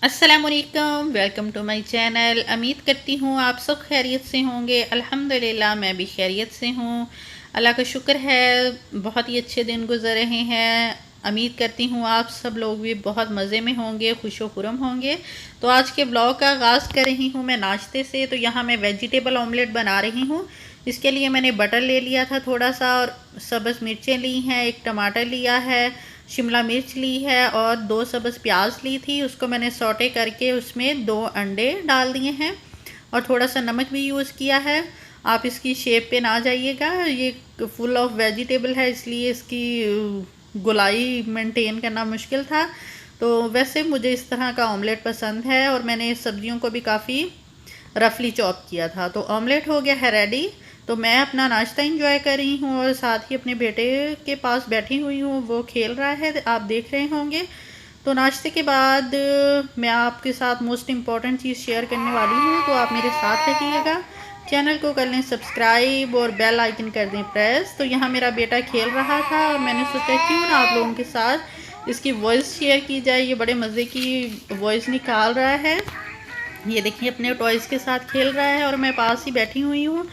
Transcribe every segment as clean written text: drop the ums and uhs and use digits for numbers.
अस्सलामुअलैकुम, welcome to my channel. उम्मीद करती हूँ आप सब खैरियत से होंगे। अल्हम्दुलिल्लाह मैं भी खैरियत से हूँ। अल्लाह का शुक्र है, बहुत ही अच्छे दिन गुजर रहे हैं। उम्मीद करती हूँ आप सब लोग भी बहुत मज़े में होंगे, खुशो खुरम होंगे। तो आज के ब्लॉग का आगाज़ कर रही हूँ मैं नाश्ते से। तो यहाँ मैं वेजिटेबल ऑमलेट बना रही हूँ। इसके लिए मैंने बटर ले लिया था थोड़ा सा, और सब्ज़ मिर्चें ली हैं, एक टमाटर लिया है, शिमला मिर्च ली है और 2 सब्ज़ प्याज ली थी। उसको मैंने सौटे करके उसमें 2 अंडे डाल दिए हैं और थोड़ा सा नमक भी यूज़ किया है। आप इसकी शेप पे ना जाइएगा, ये फुल ऑफ वेजिटेबल है इसलिए इसकी गोलाई मेंटेन करना मुश्किल था। तो वैसे मुझे इस तरह का ऑमलेट पसंद है और मैंने सब्जियों को भी काफ़ी रफली चॉप किया था। तो ऑमलेट हो गया है रेडी। तो मैं अपना नाश्ता एंजॉय कर रही हूँ और साथ ही अपने बेटे के पास बैठी हुई हूँ, वो खेल रहा है, आप देख रहे होंगे। तो नाश्ते के बाद मैं आपके साथ मोस्ट इम्पॉर्टेंट चीज़ शेयर करने वाली हूँ, तो आप मेरे साथ रहिएगा। चैनल को कर लें सब्सक्राइब और बेल आइकन कर दें प्रेस। तो यहाँ मेरा बेटा खेल रहा था और मैंने सोचा क्यों ना आप लोगों के साथ इसकी वॉइस शेयर की जाए। ये बड़े मज़े की वॉइस निकाल रहा है। ये देखिए अपने टॉयज़ के साथ खेल रहा है और मैं पास ही बैठी हुई हूँ,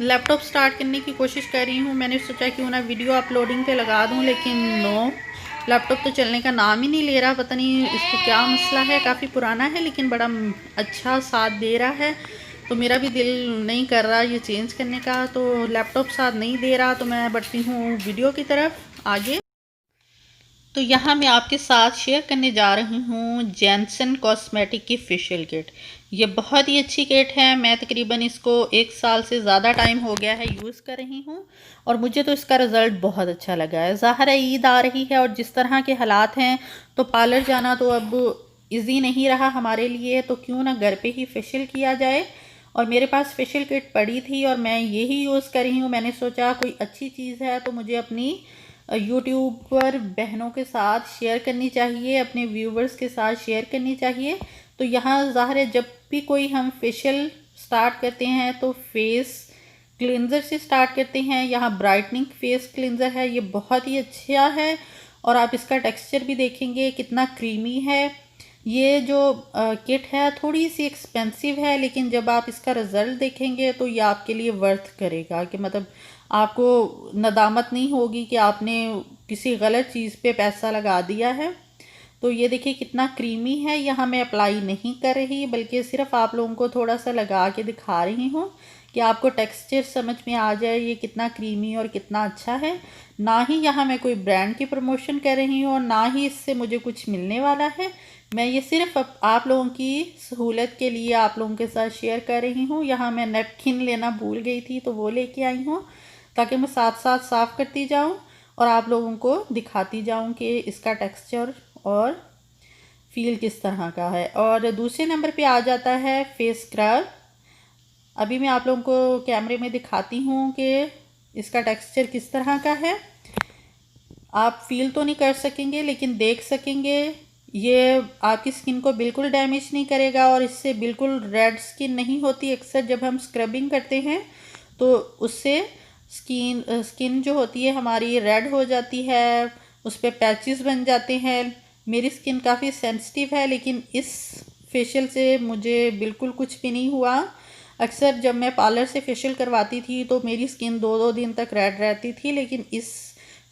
लैपटॉप स्टार्ट करने की कोशिश कर रही हूँ। मैंने सोचा क्यों ना वीडियो अपलोडिंग पे लगा दूँ, लेकिन नो, लैपटॉप तो चलने का नाम ही नहीं ले रहा। पता नहीं इसको क्या मसला है। काफ़ी पुराना है लेकिन बड़ा अच्छा साथ दे रहा है। तो मेरा भी दिल नहीं कर रहा ये चेंज करने का। तो लैपटॉप साथ नहीं दे रहा तो मैं बढ़ती हूँ वीडियो की तरफ आगे। तो यहाँ मैं आपके साथ शेयर करने जा रही हूँ जैनसन कॉस्मेटिक की फेशियल किट। ये बहुत ही अच्छी किट है। मैं तकरीबन इसको 1 साल से ज़्यादा टाइम हो गया है यूज़ कर रही हूँ और मुझे तो इसका रिज़ल्ट बहुत अच्छा लगा है। ज़ाहिर है ईद आ रही है और जिस तरह के हालात हैं तो पार्लर जाना तो अब इजी नहीं रहा हमारे लिए, तो क्यों ना घर पे ही फेशियल किया जाए। और मेरे पास फेशियल किट पड़ी थी और मैं यही यूज़ कर रही हूँ। मैंने सोचा कोई अच्छी चीज़ है तो मुझे अपनी यूट्यूब पर बहनों के साथ शेयर करनी चाहिए, अपने व्यूवर्स के साथ शेयर करनी चाहिए। तो यहाँ ज़ाहिर है जब भी कोई हम फेशियल स्टार्ट करते हैं तो फेस क्लिनज़र से स्टार्ट करते हैं। यहाँ ब्राइटनिंग फेस क्लिनज़र है, ये बहुत ही अच्छा है और आप इसका टेक्सचर भी देखेंगे कितना क्रीमी है। ये जो किट है थोड़ी सी एक्सपेंसिव है, लेकिन जब आप इसका रिज़ल्ट देखेंगे तो ये आपके लिए वर्थ करेगा, कि मतलब आपको नदामत नहीं होगी कि आपने किसी गलत चीज़ पे पैसा लगा दिया है। तो ये देखिए कितना क्रीमी है। यहाँ मैं अप्लाई नहीं कर रही बल्कि सिर्फ आप लोगों को थोड़ा सा लगा के दिखा रही हूँ कि आपको टेक्सचर समझ में आ जाए ये कितना क्रीमी और कितना अच्छा है। ना ही यहाँ मैं कोई ब्रांड की प्रमोशन कर रही हूँ और ना ही इससे मुझे कुछ मिलने वाला है। मैं ये सिर्फ आप लोगों की सहूलत के लिए आप लोगों के साथ शेयर कर रही हूँ। यहाँ मैं नैपकिन लेना भूल गई थी तो वो लेके आई हूँ ताकि मैं साथ साथ साफ़ करती जाऊँ और आप लोगों को दिखाती जाऊँ कि इसका टेक्सचर और फील किस तरह का है। और दूसरे नंबर पे आ जाता है फेस स्क्रब। अभी मैं आप लोगों को कैमरे में दिखाती हूँ कि इसका टेक्सचर किस तरह का है। आप फील तो नहीं कर सकेंगे लेकिन देख सकेंगे। ये आपकी स्किन को बिल्कुल डैमेज नहीं करेगा और इससे बिल्कुल रेड स्किन नहीं होती। अक्सर जब हम स्क्रबिंग करते हैं तो उससे स्किन जो होती है हमारी रेड हो जाती है, उस पर पैचेस बन जाते हैं। मेरी स्किन काफ़ी सेंसिटिव है लेकिन इस फेशियल से मुझे बिल्कुल कुछ भी नहीं हुआ। अक्सर जब मैं पार्लर से फेशियल करवाती थी तो मेरी स्किन 2-2 दिन तक रेड रहती थी, लेकिन इस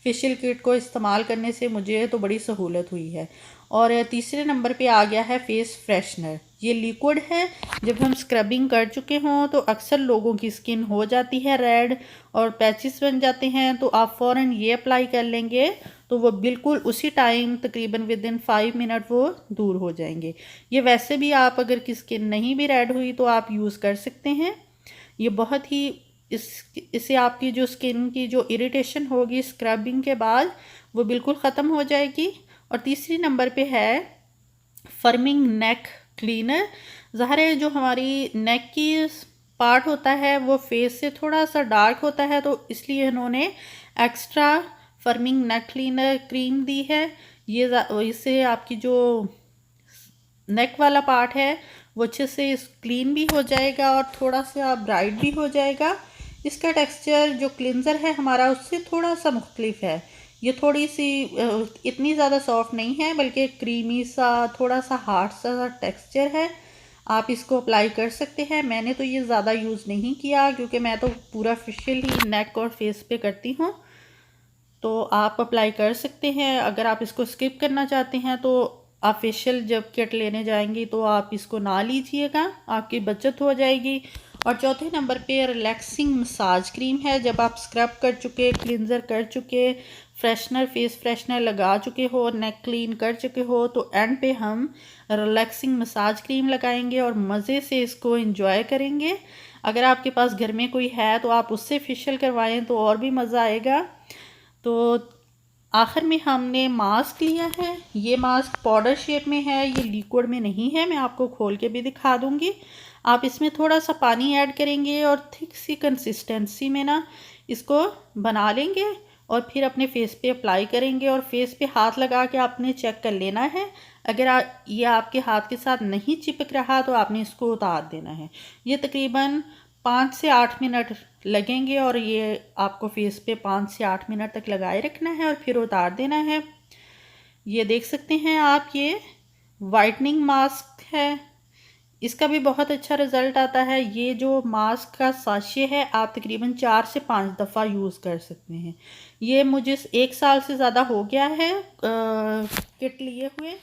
फेशियल किट को इस्तेमाल करने से मुझे तो बड़ी सहूलत हुई है। और तीसरे नंबर पे आ गया है फेस फ्रेशनर। ये लिक्विड है। जब हम स्क्रबिंग कर चुके हों तो अक्सर लोगों की स्किन हो जाती है रेड और पैचेस बन जाते हैं, तो आप फ़ौरन ये अप्लाई कर लेंगे तो वो बिल्कुल उसी टाइम तकरीबन विदिन 5 मिनट वो दूर हो जाएंगे। ये वैसे भी आप अगर की स्किन नहीं भी रेड हुई तो आप यूज़ कर सकते हैं। ये बहुत ही इससे आपकी जो स्किन की जो इरिटेशन होगी स्क्रबिंग के बाद वो बिल्कुल ख़त्म हो जाएगी। और तीसरी नंबर पे है फर्मिंग नेक क्लीनर। ज़ाहिर है जो हमारी नेक की पार्ट होता है वो फेस से थोड़ा सा डार्क होता है, तो इसलिए इन्होंने एक्स्ट्रा फर्मिंग नेक क्लीनर क्रीम दी है। ये इससे आपकी जो नेक वाला पार्ट है वो अच्छे से क्लीन भी हो जाएगा और थोड़ा सा ब्राइट भी हो जाएगा। इसका टेक्सचर जो क्लिनज़र है हमारा उससे थोड़ा सा मुख्तलिफ है। ये थोड़ी सी इतनी ज़्यादा सॉफ्ट नहीं है, बल्कि क्रीमी सा थोड़ा सा हार्ड सा टेक्सचर है। आप इसको अप्लाई कर सकते हैं। मैंने तो ये ज़्यादा यूज़ नहीं किया क्योंकि मैं तो पूरा फेशियल ही नेक और फेस पे करती हूँ। तो आप अप्लाई कर सकते हैं। अगर आप इसको स्किप करना चाहते हैं तो आप फेशियल जब किट लेने जाएंगी तो आप इसको ना लीजिएगा, आपकी बचत हो जाएगी। और चौथे नंबर पे रिलैक्सिंग मसाज क्रीम है। जब आप स्क्रब कर चुके, क्लिनज़र कर चुके, फ्रेशनर फेस फ्रेशनर लगा चुके हो, नेक क्लीन कर चुके हो, तो एंड पे हम रिलैक्सिंग मसाज क्रीम लगाएंगे और मज़े से इसको एंजॉय करेंगे। अगर आपके पास घर में कोई है तो आप उससे फेशियल करवाएं तो और भी मज़ा आएगा। तो आखिर में हमने मास्क लिया है। ये मास्क पाउडर शेप में है, ये लिक्विड में नहीं है। मैं आपको खोल के भी दिखा दूंगी। आप इसमें थोड़ा सा पानी ऐड करेंगे और थिक सी कंसिस्टेंसी में ना इसको बना लेंगे और फिर अपने फेस पे अप्लाई करेंगे। और फेस पे हाथ लगा के आपने चेक कर लेना है। अगर ये आपके हाथ के साथ नहीं चिपक रहा तो आपने इसको उतार देना है। ये तकरीबन 5 से 8 मिनट लगेंगे और ये आपको फेस पे 5 से 8 मिनट तक लगाए रखना है और फिर उतार देना है। ये देख सकते हैं आप, ये वाइटनिंग मास्क है। इसका भी बहुत अच्छा रिज़ल्ट आता है। ये जो मास्क का साशे है आप तकरीबन 4 से 5 दफ़ा यूज़ कर सकते हैं। ये मुझे 1 साल से ज़्यादा हो गया है किट लिए हुए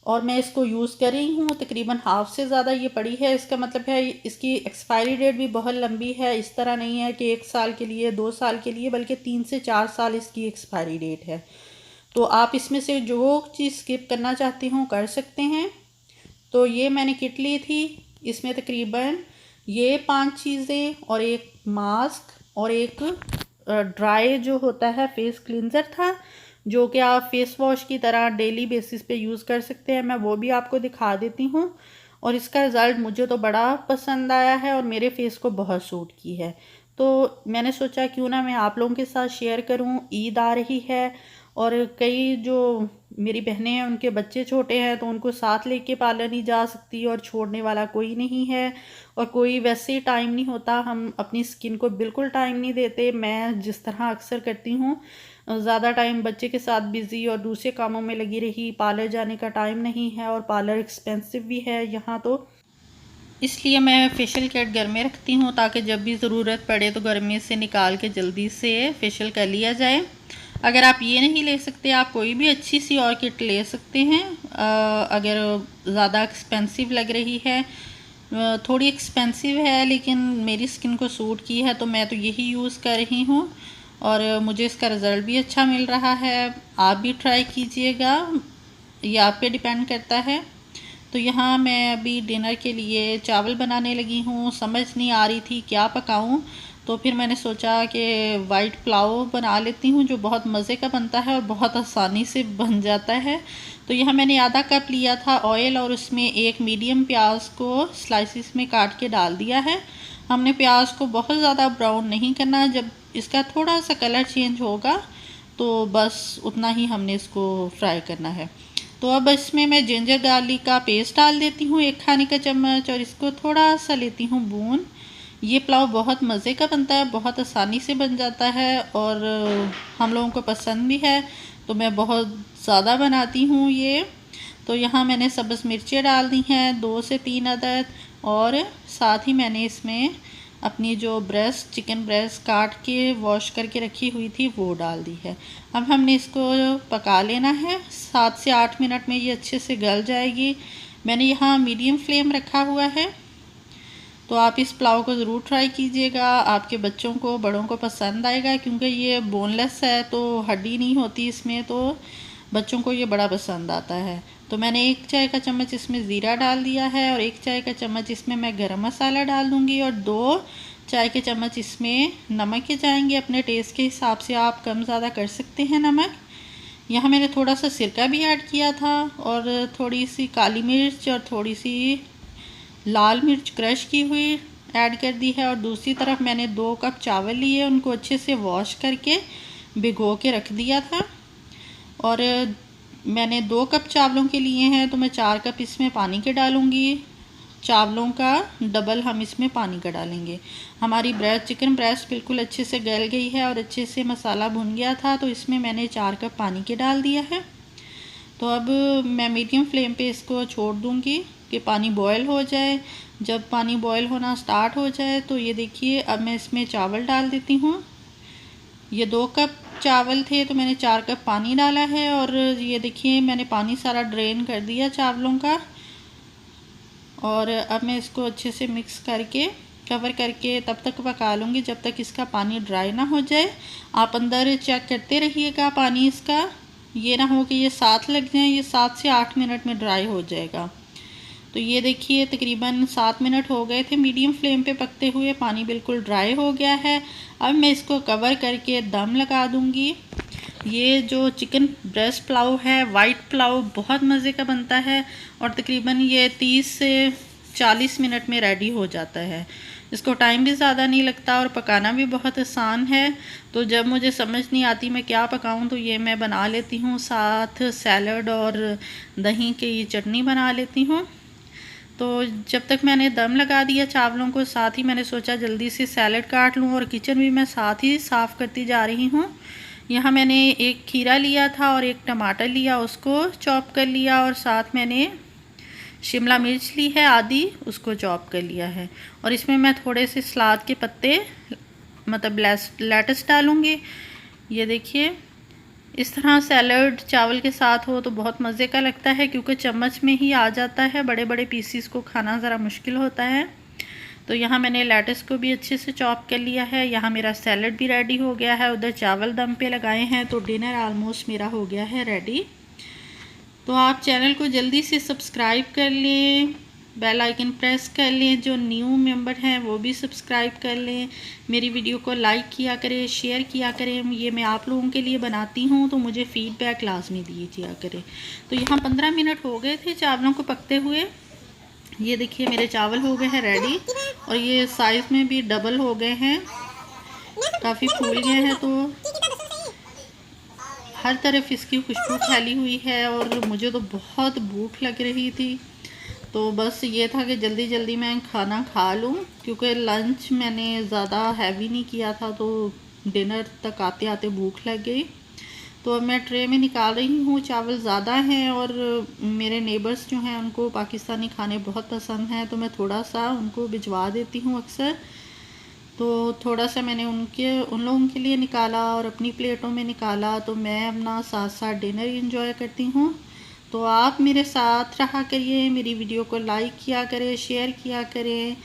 और मैं इसको यूज़ कर रही हूँ। तकरीबन हाफ से ज़्यादा ये पड़ी है। इसका मतलब है इसकी एक्सपायरी डेट भी बहुत लंबी है। इस तरह नहीं है कि 1 साल के लिए 2 साल के लिए, बल्कि 3 से 4 साल इसकी एक्सपायरी डेट है। तो आप इसमें से जो चीज़ स्किप करना चाहते हो कर सकते हैं। तो ये मैंने किट ली थी। इसमें तकरीबन ये 5 चीज़ें और एक मास्क और एक ड्राई जो होता है फेस क्लींजर था, जो कि आप फेस वॉश की तरह डेली बेसिस पे यूज़ कर सकते हैं। मैं वो भी आपको दिखा देती हूँ। और इसका रिज़ल्ट मुझे तो बड़ा पसंद आया है और मेरे फेस को बहुत सूट की है। तो मैंने सोचा क्यों ना मैं आप लोगों के साथ शेयर करूँ। ईद आ रही है और कई जो मेरी बहनें हैं उनके बच्चे छोटे हैं तो उनको साथ लेके पार्लर नहीं जा सकती और छोड़ने वाला कोई नहीं है और कोई वैसे टाइम नहीं होता। हम अपनी स्किन को बिल्कुल टाइम नहीं देते। मैं जिस तरह अक्सर करती हूँ, ज़्यादा टाइम बच्चे के साथ बिज़ी और दूसरे कामों में लगी रही, पार्लर जाने का टाइम नहीं है और पार्लर एक्सपेंसिव भी है यहाँ। तो इसलिए मैं फेशियल किट घर में रखती हूँ ताकि जब भी ज़रूरत पड़े तो घर में से निकाल के जल्दी से फेशियल कर लिया जाए। अगर आप ये नहीं ले सकते, आप कोई भी अच्छी सी और किट ले सकते हैं। अगर ज़्यादा एक्सपेंसिव लग रही है, थोड़ी एक्सपेंसिव है लेकिन मेरी स्किन को सूट की है तो मैं तो यही यूज़ कर रही हूँ और मुझे इसका रिज़ल्ट भी अच्छा मिल रहा है। आप भी ट्राई कीजिएगा, ये आप पे डिपेंड करता है। तो यहाँ मैं अभी डिनर के लिए चावल बनाने लगी हूँ। समझ नहीं आ रही थी क्या पकाऊँ, तो फिर मैंने सोचा कि वाइट पुलाव बना लेती हूँ जो बहुत मज़े का बनता है और बहुत आसानी से बन जाता है। तो यहाँ मैंने आधा कप लिया था ऑयल और उसमें एक मीडियम प्याज को स्लाइसिस में काट के डाल दिया है। हमने प्याज को बहुत ज़्यादा ब्राउन नहीं करना, जब इसका थोड़ा सा कलर चेंज होगा तो बस उतना ही हमने इसको फ्राई करना है। तो अब इसमें मैं जिंजर गार्लिक का पेस्ट डाल देती हूँ 1 खाने का चम्मच और इसको थोड़ा सा लेती हूँ भून। ये पुलाव बहुत मज़े का बनता है, बहुत आसानी से बन जाता है और हम लोगों को पसंद भी है, तो मैं बहुत ज़्यादा बनाती हूँ ये। तो यहाँ मैंने सब्ज़ मिर्चें डाल दी हैं 2 से 3 अदद और साथ ही मैंने इसमें अपनी जो ब्रेस्ट चिकन ब्रेस्ट काट के वॉश करके रखी हुई थी वो डाल दी है। अब हमने इसको पका लेना है। 7 से 8 मिनट में ये अच्छे से गल जाएगी। मैंने यहाँ मीडियम फ्लेम रखा हुआ है। तो आप इस पुलाव को ज़रूर ट्राई कीजिएगा, आपके बच्चों को बड़ों को पसंद आएगा क्योंकि ये बोनलेस है तो हड्डी नहीं होती इसमें, तो बच्चों को ये बड़ा पसंद आता है। तो मैंने 1 चाय का चम्मच इसमें ज़ीरा डाल दिया है और 1 चाय का चम्मच इसमें मैं गरम मसाला डाल दूँगी और 2 चाय के चम्मच इसमें नमक के जाएंगे। अपने टेस्ट के हिसाब से आप कम ज़्यादा कर सकते हैं नमक। यहाँ मैंने थोड़ा सा सिरका भी ऐड किया था और थोड़ी सी काली मिर्च और थोड़ी सी लाल मिर्च क्रश की हुई ऐड कर दी है। और दूसरी तरफ मैंने 2 कप चावल लिए, उनको अच्छे से वॉश करके भिगो के रख दिया था। और मैंने 2 कप चावलों के लिए हैं तो मैं 4 कप इसमें पानी के डालूँगी। चावलों का डबल हम इसमें पानी का डालेंगे। हमारी चिकन ब्रेस्ट बिल्कुल अच्छे से गल गई है और अच्छे से मसाला भुन गया था, तो इसमें मैंने 4 कप पानी के डाल दिया है। तो अब मैं मीडियम फ्लेम पे इसको छोड़ दूँगी कि पानी बॉयल हो जाए। जब पानी बॉयल होना स्टार्ट हो जाए तो ये देखिए अब मैं इसमें चावल डाल देती हूँ। ये 2 कप चावल थे तो मैंने 4 कप पानी डाला है और ये देखिए मैंने पानी सारा ड्रेन कर दिया चावलों का। और अब मैं इसको अच्छे से मिक्स करके कवर करके तब तक पका लूँगी जब तक इसका पानी ड्राई ना हो जाए। आप अंदर चेक करते रहिएगा पानी इसका, ये ना हो कि ये साथ लग जाए। ये 7 से 8 मिनट में ड्राई हो जाएगा। तो ये देखिए तकरीबन 7 मिनट हो गए थे मीडियम फ्लेम पे पकते हुए, पानी बिल्कुल ड्राई हो गया है। अब मैं इसको कवर करके दम लगा दूँगी। ये जो चिकन ब्रेस्ट पुलाव है, वाइट पुलाव, बहुत मज़े का बनता है और तकरीबन ये 30 से 40 मिनट में रेडी हो जाता है। इसको टाइम भी ज़्यादा नहीं लगता और पकाना भी बहुत आसान है। तो जब मुझे समझ नहीं आती मैं क्या पकाऊं तो ये मैं बना लेती हूँ, साथ सैलड और दही की चटनी बना लेती हूँ। तो जब तक मैंने दम लगा दिया चावलों को, साथ ही मैंने सोचा जल्दी से सैलड काट लूँ और किचन भी मैं साथ ही साफ़ करती जा रही हूँ। यहाँ मैंने एक खीरा लिया था और एक टमाटर लिया, उसको चॉप कर लिया और साथ मैंने शिमला मिर्च ली है आधी, उसको चॉप कर लिया है। और इसमें मैं थोड़े से सलाद के पत्ते मतलब लेटस डालूँगी। ये देखिए इस तरह सैलड चावल के साथ हो तो बहुत मज़े का लगता है, क्योंकि चम्मच में ही आ जाता है, बड़े बड़े पीसीस को खाना ज़रा मुश्किल होता है। तो यहाँ मैंने लेटस को भी अच्छे से चॉप कर लिया है। यहाँ मेरा सैलड भी रेडी हो गया है, उधर चावल दम पे लगाए हैं, तो डिनर ऑलमोस्ट मेरा हो गया है रेडी। तो आप चैनल को जल्दी से सब्सक्राइब कर लें, बेल आइकन प्रेस कर लें, जो न्यू मेंबर हैं वो भी सब्सक्राइब कर लें। मेरी वीडियो को लाइक किया करें, शेयर किया करें। ये मैं आप लोगों के लिए बनाती हूँ तो मुझे फ़ीडबैक लाजमी दीजिए करें। तो यहाँ 15 मिनट हो गए थे चावलों को पकते हुए। ये देखिए मेरे चावल हो गए हैं रेडी और ये साइज़ में भी डबल हो गए हैं, काफ़ी फूल गए हैं। तो हर तरफ इसकी खुशबू फैली हुई है और मुझे तो बहुत भूख लग रही थी। तो बस ये था कि जल्दी जल्दी मैं खाना खा लूँ, क्योंकि लंच मैंने ज़्यादा हैवी नहीं किया था, तो डिनर तक आते आते भूख लग गई। तो अब मैं ट्रे में निकाल रही हूँ। चावल ज़्यादा हैं और मेरे नेबर्स जो हैं उनको पाकिस्तानी खाने बहुत पसंद हैं, तो मैं थोड़ा सा उनको भिजवा देती हूँ अक्सर। तो थोड़ा सा मैंने उन लोगों के लिए निकाला और अपनी प्लेटों में निकाला, तो मैं अपना साथ साथ डिनर एंजॉय करती हूँ। तो आप मेरे साथ रहा करिए, मेरी वीडियो को लाइक किया करें, शेयर किया करें,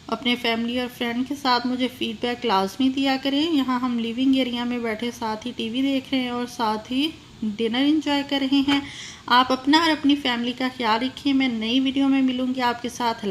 अपने फैमिली और फ्रेंड के साथ मुझे फ़ीडबैक लाजमी दिया करें। यहाँ हम लिविंग एरिया में बैठे साथ ही टीवी देख रहे हैं और साथ ही डिनर एंजॉय कर रहे हैं। आप अपना और अपनी फैमिली का ख्याल रखिए। मैं नई वीडियो में मिलूँगी आपके साथ।